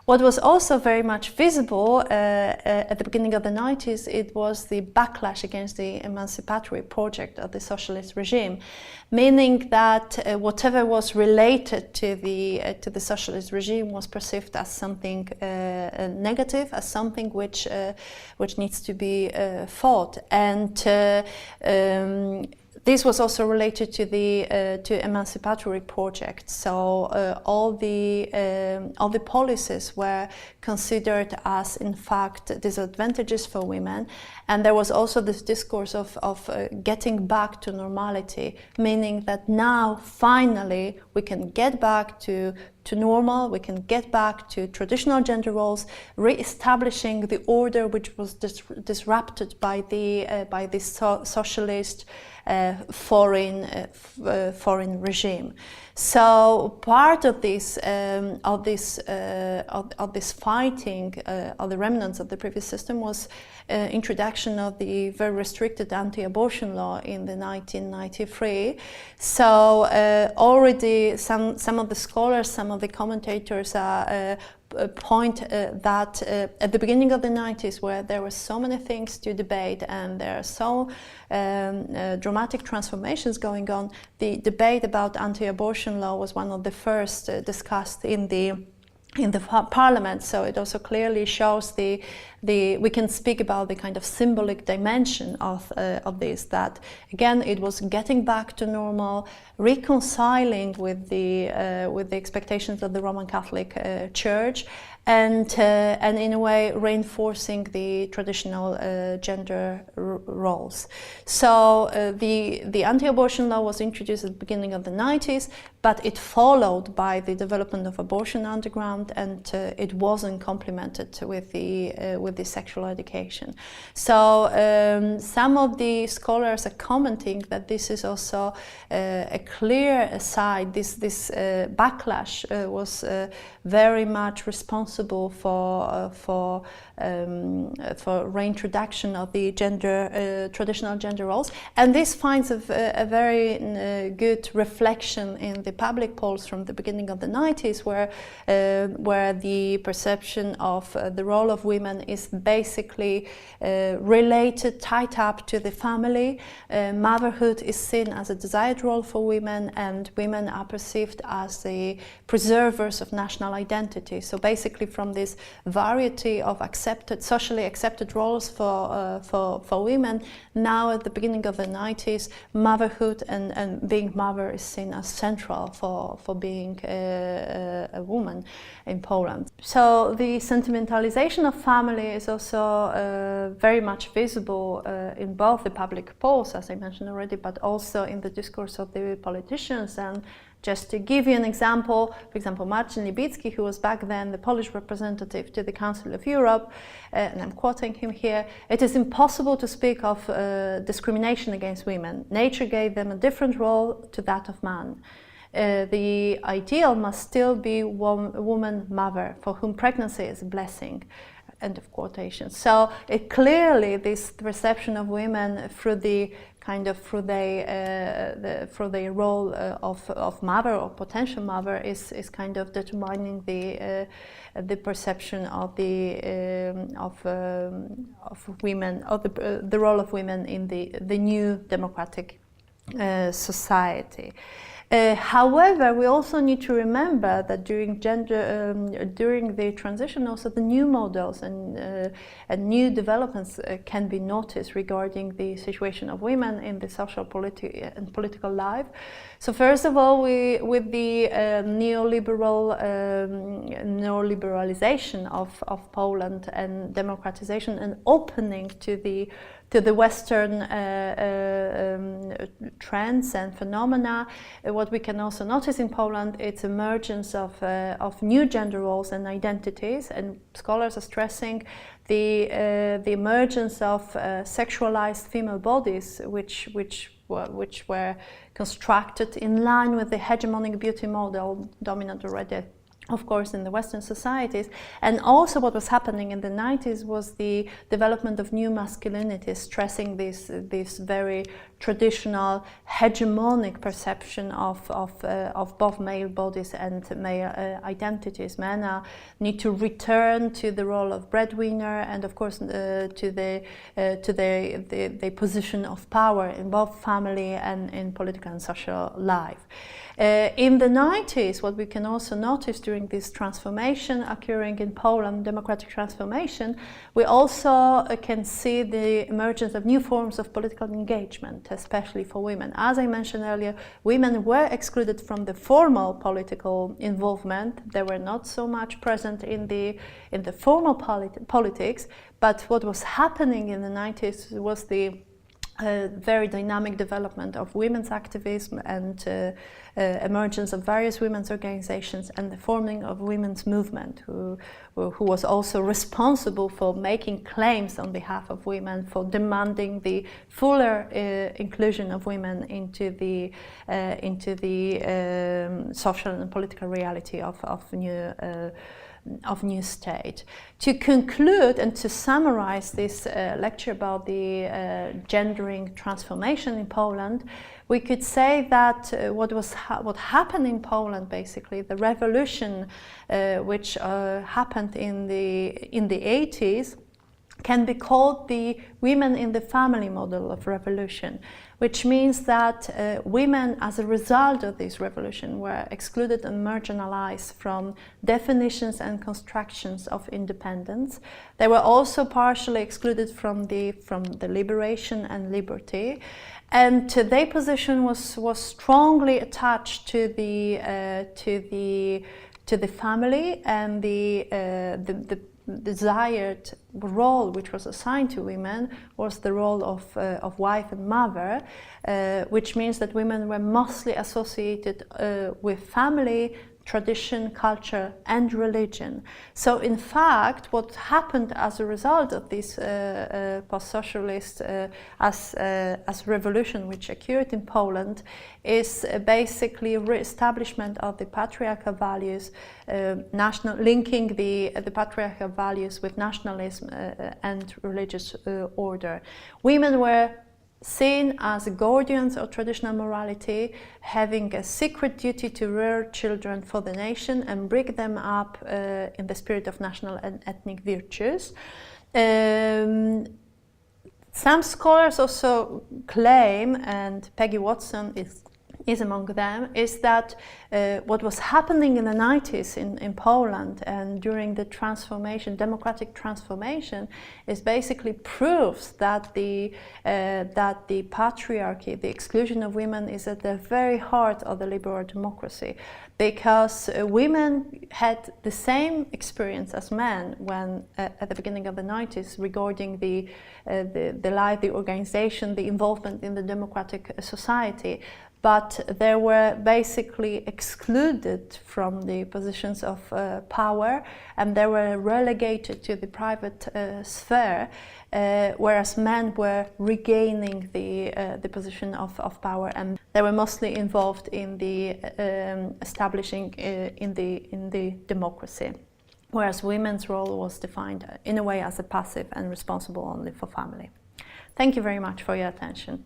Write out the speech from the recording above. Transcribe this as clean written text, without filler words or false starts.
What was also very much visible at the beginning of the 90s, it was the backlash against the emancipatory project of the socialist regime, meaning that whatever was related to the socialist regime was perceived as something negative, as something which needs to be fought, and this was also related to the emancipatory project. So all the policies were considered as, in fact, disadvantages for women, and there was also this discourse of getting back to normality, meaning that now finally we can get back to normal, we can get back to traditional gender roles, re-establishing the order which was disrupted by the socialist foreign regime. So part of this fighting of the remnants of the previous system was introduction of the very restricted anti-abortion law in the 1993. So already some of the scholars, some of the commentators point that at the beginning of the 90s, where there were so many things to debate and there are so dramatic transformations going on, the debate about anti-abortion law was one of the first discussed in the parliament. So it also clearly shows we can speak about the kind of symbolic dimension of this, that again it was getting back to normal, reconciling with the expectations of the Roman Catholic Church, and in a way reinforcing the traditional gender roles. So the anti-abortion law was introduced at the beginning of the 90s, but it followed by the development of abortion underground, and it wasn't complemented with the sexual education. So some of the scholars are commenting that this is also a clear side. This backlash was very much responsible for reintroduction of the traditional gender roles, and this finds a very good reflection in the public polls from the beginning of the 90s, where the perception of the role of women is basically related, tied up to the family. Motherhood is seen as a desired role for women, and women are perceived as the preservers of national identity. So basically, from this variety of socially accepted roles for women, now at the beginning of the 90s, motherhood and being mother is seen as central for being a woman in Poland. So the sentimentalization of family is also very much visible in both the public polls, as I mentioned already, but also in the discourse of the politicians. And just to give you an example, for example, Marcin Libicki, who was back then the Polish representative to the Council of Europe, and I'm quoting him here, "It is impossible to speak of discrimination against women. Nature gave them a different role to that of man. The ideal must still be a woman mother, for whom pregnancy is a blessing." End of quotation. So it clearly, this perception of women through the their role of mother or potential mother is kind of determining the perception of women, of the role of women in the new democratic society. However, we also need to remember that during the transition, also the new models and new developments can be noticed regarding the situation of women in the social and political life. So first of all, with the neoliberalization of Poland and democratization and opening to the Western trends and phenomena, what we can also notice in Poland, it's emergence of new gender roles and identities, and scholars are stressing the emergence of sexualized female bodies, which were constructed in line with the hegemonic beauty model dominant already of course, in the Western societies. And also what was happening in the 90s was the development of new masculinities, stressing this very traditional hegemonic perception of both male bodies and male identities. Men need to return to the role of breadwinner and, of course, to the position of power in both family and in political and social life. In the 90s, what we can also notice during this transformation occurring in Poland, democratic transformation, we also can see the emergence of new forms of political engagement, especially for women. As I mentioned earlier, women were excluded from the formal political involvement. They were not so much present in the formal politics, but what was happening in the 90s was the very dynamic development of women's activism and emergence of various women's organizations and the forming of women's movement, who was also responsible for making claims on behalf of women, for demanding the fuller inclusion of women into the social and political reality of new state. To conclude and to summarize this lecture about the gendering transformation in Poland, we could say that what happened in Poland, basically, the revolution which happened in the 80s, can be called the women in the family model of revolution, which means that women, as a result of this revolution, were excluded and marginalized from definitions and constructions of independence. They were also partially excluded from the liberation and liberty, and their position was strongly attached to the family, and the desired role which was assigned to women was the role of wife and mother, which means that women were mostly associated with family, tradition, culture, and religion. So in fact, what happened as a result of this post-socialist as revolution which occurred in Poland is basically re-establishment of the patriarchal values, linking the patriarchal values with nationalism and religious order. Women were seen as guardians of traditional morality, having a secret duty to rear children for the nation and bring them up in the spirit of national and ethnic virtues. Some scholars also claim, and Peggy Watson is among them, is that what was happening in the 90s in Poland and during the transformation, democratic transformation, is basically proves that the patriarchy, the exclusion of women, is at the very heart of the liberal democracy, because women had the same experience as men when at the beginning of the 90s regarding the life, the organization, the involvement in the democratic society. But they were basically excluded from the positions of power, and they were relegated to the private sphere, whereas men were regaining the position of power, and they were mostly involved in the establishing in the democracy, whereas women's role was defined in a way as a passive and responsible only for family. Thank you very much for your attention.